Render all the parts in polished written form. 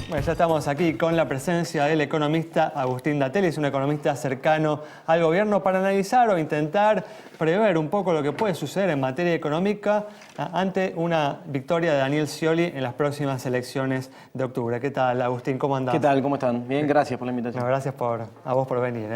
Bueno, ya estamos aquí con la presencia del economista Agustín Datelli, es un economista cercano al gobierno para analizar o intentar prever un poco lo que puede suceder en materia económica ante una victoria de Daniel Scioli en las próximas elecciones de octubre. ¿Qué tal, Agustín? ¿Cómo andás? ¿Qué tal? ¿Cómo están? Bien, gracias por la invitación. No, gracias a vos por venir.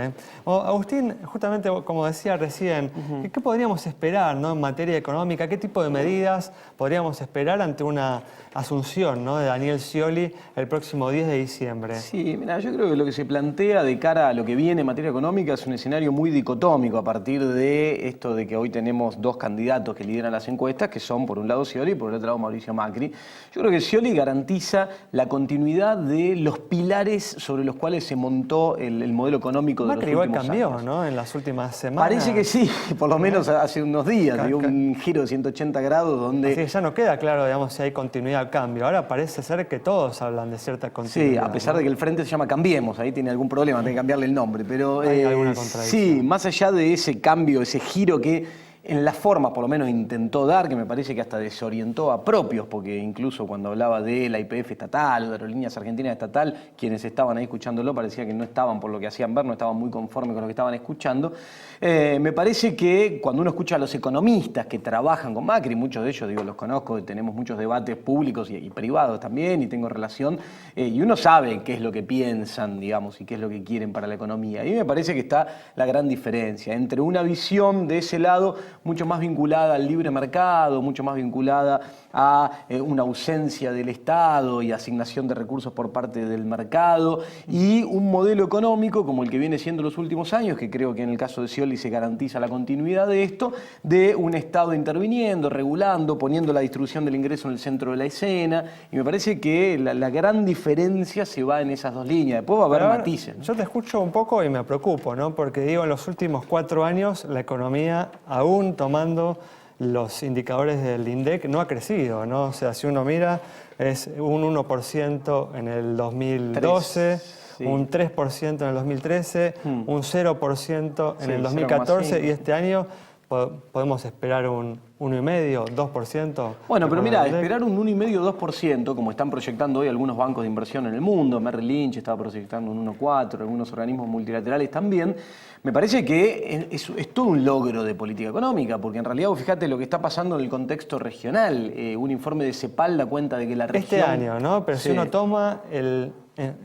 Agustín, justamente como decía recién, ¿qué podríamos esperar, ¿no?, en materia económica? ¿Qué tipo de medidas podríamos esperar ante una asunción, ¿no?, de Daniel Scioli el próximo 10 de diciembre? Sí, mira, yo creo que lo que se plantea de cara a lo que viene en materia económica es un escenario muy dicotómico a partir de esto de que hoy tenemos dos candidatos que lideran las encuestas, que son por un lado Scioli y por el otro lado Mauricio Macri. Yo creo que Scioli garantiza la continuidad de los pilares sobre los cuales se montó el modelo económico de los últimos años. Macri igual cambió, ¿no?, en las últimas semanas. Parece que sí, por lo menos hace unos días, dio un giro de 180 grados donde... Así que ya no queda claro, digamos, si hay continuidad al cambio. Ahora parece ser que todos hablan de cierta continuidad. Sí, a pesar de que el frente se llama Cambiemos, ahí tiene algún problema, tiene que cambiarle el nombre, pero hay alguna contradicción. Sí, más allá de ese cambio, ese giro que en la forma por lo menos intentó dar, que me parece que hasta desorientó a propios, porque incluso cuando hablaba de la YPF estatal o de Aerolíneas Argentinas estatal, quienes estaban ahí escuchándolo parecía que no estaban, por lo que hacían ver, no estaban muy conformes con lo que estaban escuchando. Me parece que cuando uno escucha a los economistas que trabajan con Macri, muchos de ellos, digo, los conozco, tenemos muchos debates públicos y privados también, y tengo relación, y uno sabe qué es lo que piensan, digamos, y qué es lo que quieren para la economía. Y me parece que está la gran diferencia entre una visión de ese lado mucho más vinculada al libre mercado, mucho más vinculada a una ausencia del Estado y asignación de recursos por parte del mercado, y un modelo económico como el que viene siendo los últimos años, que creo que en el caso de Scioli se garantiza la continuidad de esto, de un Estado interviniendo, regulando, poniendo la distribución del ingreso en el centro de la escena, y me parece que la gran diferencia se va en esas dos líneas. Después va a haber matices, ¿no? Yo te escucho un poco y me preocupo, ¿no? Porque digo, en los últimos 4 años la economía, aún tomando los indicadores del INDEC, no ha crecido, ¿no? O sea, si uno mira, es un 1% en el 2012, sí, un 3% en el 2013, un 0% en el 2014, y este año podemos esperar un 1,5%, 2%. Bueno, pero mira, esperar un 1,5%, 2%, como están proyectando hoy algunos bancos de inversión en el mundo, Merrill Lynch estaba proyectando un 1,4%, algunos organismos multilaterales también, me parece que es todo un logro de política económica, porque en realidad, fíjate lo que está pasando en el contexto regional. Un informe de CEPAL da cuenta de que la región... Este año, ¿no? Pero sí, si uno toma el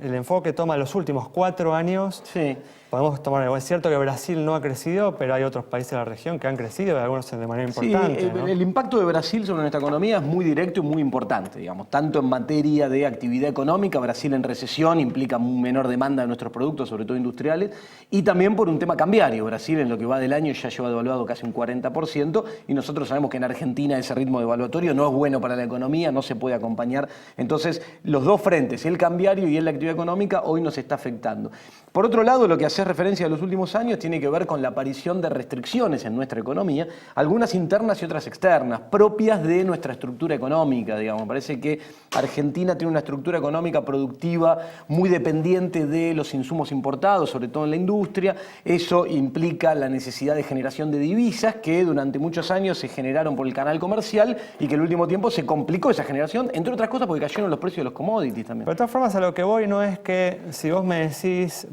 enfoque, toma los últimos 4 años... Sí. Podemos tomar, es cierto que Brasil no ha crecido, pero hay otros países de la región que han crecido, y algunos de manera importante. Sí, ¿no? El impacto de Brasil sobre nuestra economía es muy directo y muy importante, digamos. Tanto en materia de actividad económica, Brasil en recesión implica menor demanda de nuestros productos, sobre todo industriales, y también por un tema cambiario. Brasil en lo que va del año ya lleva devaluado casi un 40%, y nosotros sabemos que en Argentina ese ritmo devaluatorio no es bueno para la economía, no se puede acompañar. Entonces, los dos frentes, el cambiario y el la actividad económica, hoy nos está afectando. Por otro lado, lo que hace referencia a los últimos años tiene que ver con la aparición de restricciones en nuestra economía, algunas internas y otras externas, propias de nuestra estructura económica, digamos. Me parece que Argentina tiene una estructura económica productiva muy dependiente de los insumos importados, sobre todo en la industria. Eso implica la necesidad de generación de divisas que durante muchos años se generaron por el canal comercial y que en el último tiempo se complicó esa generación, entre otras cosas porque cayeron los precios de los commodities también. Pero de todas formas, a lo que voy no es que si vos me decís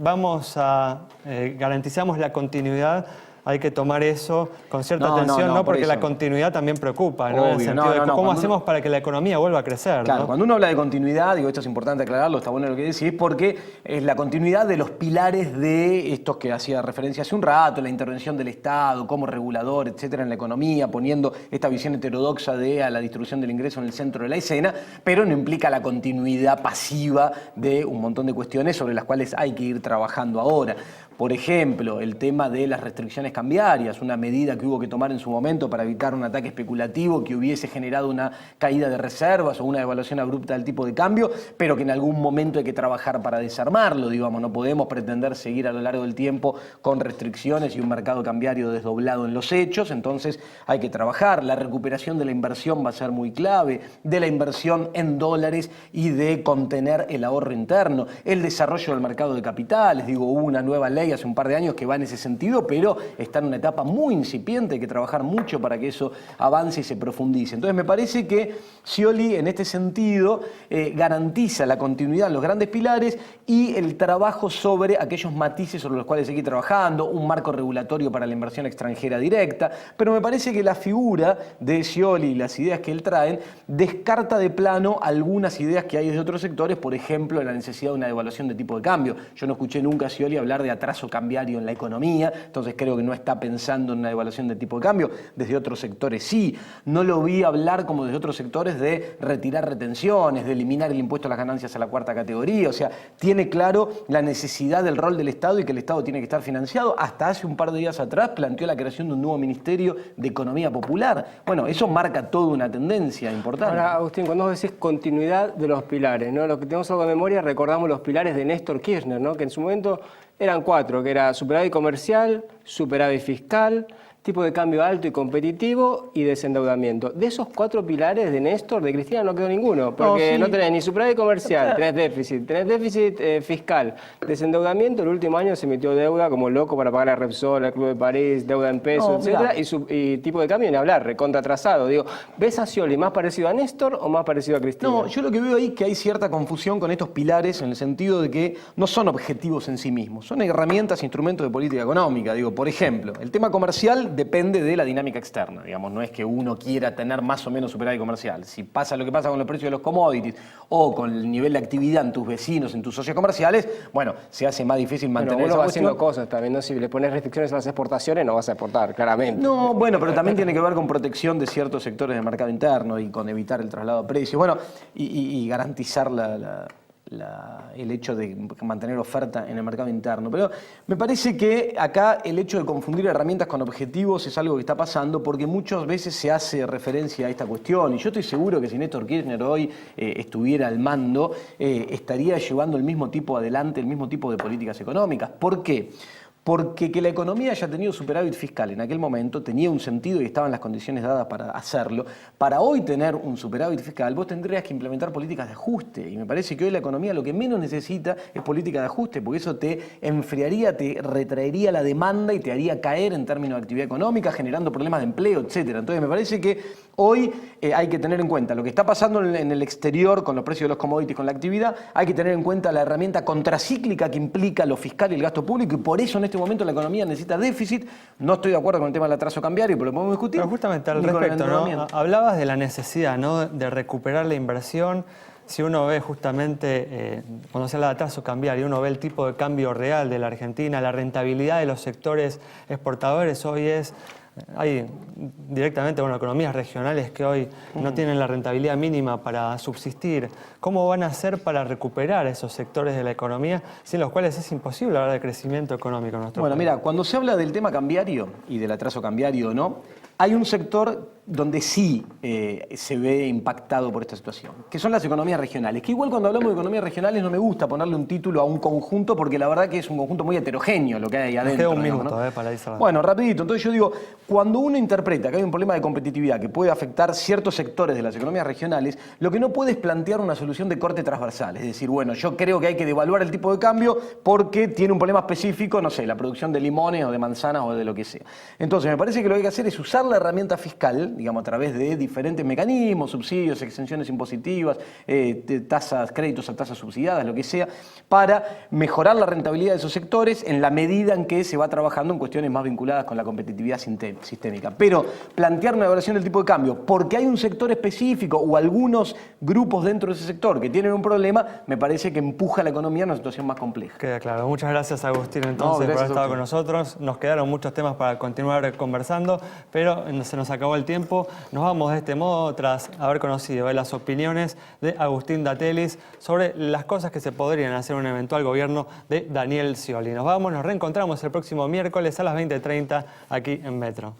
garantizamos la continuidad, hay que tomar eso con cierta atención, ¿no? Porque la continuidad también preocupa, ¿no? Obvio, en el sentido de cómo hacemos para que la economía vuelva a crecer. Claro, ¿no? Cuando uno habla de continuidad, digo, esto es importante aclararlo, está bueno lo que decís, porque es la continuidad de los pilares de estos que hacía referencia hace un rato, la intervención del Estado como regulador, etcétera, en la economía, poniendo esta visión heterodoxa de la distribución del ingreso en el centro de la escena, pero no implica la continuidad pasiva de un montón de cuestiones sobre las cuales hay que ir trabajando ahora. Por ejemplo, el tema de las restricciones cambiarias, una medida que hubo que tomar en su momento para evitar un ataque especulativo que hubiese generado una caída de reservas o una devaluación abrupta del tipo de cambio, pero que en algún momento hay que trabajar para desarmarlo, digamos. No podemos pretender seguir a lo largo del tiempo con restricciones y un mercado cambiario desdoblado en los hechos, entonces hay que trabajar. La recuperación de la inversión va a ser muy clave, de la inversión en dólares y de contener el ahorro interno, el desarrollo del mercado de capitales, digo, hubo una nueva ley hace un par de años que va en ese sentido, pero está en una etapa muy incipiente, hay que trabajar mucho para que eso avance y se profundice. Entonces me parece que Scioli en este sentido garantiza la continuidad en los grandes pilares y el trabajo sobre aquellos matices sobre los cuales hay que ir trabajando, un marco regulatorio para la inversión extranjera directa, pero me parece que la figura de Scioli y las ideas que él trae descarta de plano algunas ideas que hay desde otros sectores, por ejemplo, la necesidad de una devaluación de tipo de cambio. Yo no escuché nunca a Scioli hablar de atraso cambiario en la economía, entonces creo que no está pensando en una devaluación de tipo de cambio. Desde otros sectores sí. No lo vi hablar como desde otros sectores de retirar retenciones, de eliminar el impuesto a las ganancias a la cuarta categoría. O sea, tiene claro la necesidad del rol del Estado y que el Estado tiene que estar financiado. Hasta hace un par de días atrás planteó la creación de un nuevo Ministerio de Economía Popular. Bueno, eso marca toda una tendencia importante. Ahora, Agustín, cuando vos decís continuidad de los pilares, ¿no? Lo que tenemos algo de memoria, recordamos los pilares de Néstor Kirchner, ¿no? Que en su momento eran 4, que era superávit comercial, superávit fiscal, tipo de cambio alto y competitivo y desendeudamiento. De esos 4 pilares de Néstor, de Cristina no quedó ninguno, porque no tenés ni superávit comercial, tenés déficit fiscal, desendeudamiento. El último año se emitió deuda como loco para pagar a Repsol, al Club de París, deuda en pesos, etcétera, y tipo de cambio ni hablar, recontra atrasado. Digo, ¿ves a Scioli más parecido a Néstor o más parecido a Cristina? No, yo lo que veo ahí es que hay cierta confusión con estos pilares en el sentido de que no son objetivos en sí mismos, son herramientas, instrumentos de política económica. Digo, por ejemplo, el tema comercial depende de la dinámica externa, digamos, no es que uno quiera tener más o menos superávit comercial. Si pasa lo que pasa con los precios de los commodities o con el nivel de actividad en tus vecinos, en tus socios comerciales, bueno, se hace más difícil mantener esa uno va haciendo cosas también, ¿no? Si le pones restricciones a las exportaciones no vas a exportar, claramente. No, bueno, pero también tiene que ver con protección de ciertos sectores del mercado interno y con evitar el traslado a precios, bueno, y garantizar el hecho de mantener oferta en el mercado interno. Pero me parece que acá el hecho de confundir herramientas con objetivos es algo que está pasando porque muchas veces se hace referencia a esta cuestión y yo estoy seguro que si Néstor Kirchner hoy estuviera al mando estaría llevando el mismo tipo adelante, el mismo tipo de políticas económicas. ¿Por qué? Porque que la economía haya tenido superávit fiscal en aquel momento tenía un sentido y estaban las condiciones dadas para hacerlo. Para hoy tener un superávit fiscal, vos tendrías que implementar políticas de ajuste. Y me parece que hoy la economía lo que menos necesita es política de ajuste, porque eso te enfriaría, te retraería la demanda y te haría caer en términos de actividad económica, generando problemas de empleo, etc. Entonces me parece que hoy hay que tener en cuenta lo que está pasando en el exterior con los precios de los commodities, con la actividad. Hay que tener en cuenta la herramienta contracíclica que implica lo fiscal y el gasto público y por eso en este momento la economía necesita déficit. No estoy de acuerdo con el tema del atraso cambiario, pero lo podemos discutir. Pero justamente al respecto, ¿no? Hablabas de la necesidad, ¿no?, de recuperar la inversión. Si uno ve justamente, cuando se habla de atraso cambiario, uno ve el tipo de cambio real de la Argentina, la rentabilidad de los sectores exportadores hoy hay directamente economías regionales que hoy no tienen la rentabilidad mínima para subsistir. ¿Cómo van a hacer para recuperar esos sectores de la economía sin los cuales es imposible hablar de crecimiento económico en nuestro país? Bueno, mira, cuando se habla del tema cambiario y del atraso cambiario o no, hay un sector donde sí se ve impactado por esta situación, que son las economías regionales. Que igual cuando hablamos de economías regionales no me gusta ponerle un título a un conjunto porque la verdad que es un conjunto muy heterogéneo lo que hay ahí adentro. Queda un minuto, ¿no? Para ir cerrando. Bueno, rapidito. Entonces yo digo, cuando uno interpreta que hay un problema de competitividad que puede afectar ciertos sectores de las economías regionales, lo que no puede es plantear una solución de corte transversal. Es decir, bueno, yo creo que hay que devaluar el tipo de cambio porque tiene un problema específico, no sé, la producción de limones o de manzanas o de lo que sea. Entonces me parece que lo que hay que hacer es usar la herramienta fiscal, digamos, a través de diferentes mecanismos, subsidios, exenciones impositivas, tasas, créditos a tasas subsidiadas, lo que sea, para mejorar la rentabilidad de esos sectores en la medida en que se va trabajando en cuestiones más vinculadas con la competitividad sistémica. Pero plantear una evaluación del tipo de cambio porque hay un sector específico o algunos grupos dentro de ese sector que tienen un problema, me parece que empuja a la economía a una situación más compleja. Queda claro. Muchas gracias, Agustín, entonces, por haber estado con nosotros. Nos quedaron muchos temas para continuar conversando, pero se nos acabó el tiempo. Nos vamos de este modo tras haber conocido las opiniones de Agustín Datelis sobre las cosas que se podrían hacer en un eventual gobierno de Daniel Scioli. Nos vamos, nos reencontramos el próximo miércoles a las 20:30 aquí en Metro.